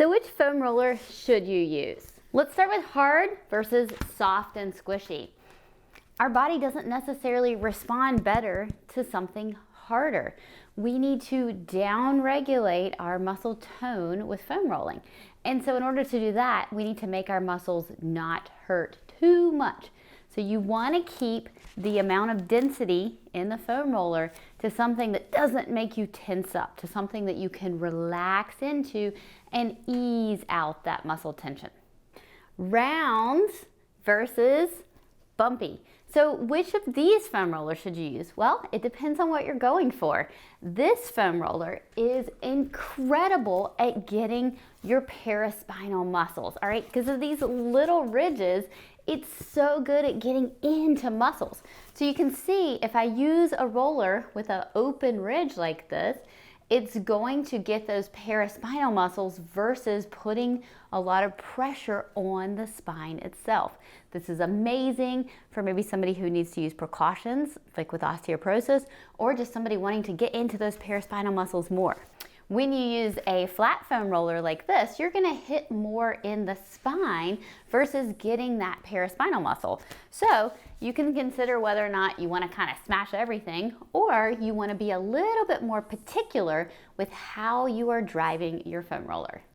So which foam roller should you use? Let's start with hard versus soft and squishy. Our body doesn't necessarily respond better to something harder. We need to down-regulate our muscle tone with foam rolling. And so in order to do that, we need to make our muscles not hurt too much. So you want to keep the amount of density in the foam roller to something that doesn't make you tense up, to something that you can relax into and ease out that muscle tension. Rounds versus bumpy. So which of these foam rollers should you use? Well, it depends on what you're going for. This foam roller is incredible at getting your paraspinal muscles, all right? Because of these little ridges, it's so good at getting into muscles. So you can see if I use a roller with an open ridge like this, it's going to get those paraspinal muscles versus putting a lot of pressure on the spine itself. This is amazing for maybe somebody who needs to use precautions, like with osteoporosis, or just somebody wanting to get into those paraspinal muscles more. When you use a flat foam roller like this, you're gonna hit more in the spine versus getting that paraspinal muscle. So you can consider whether or not you wanna kind of smash everything, or you wanna be a little bit more particular with how you are driving your foam roller.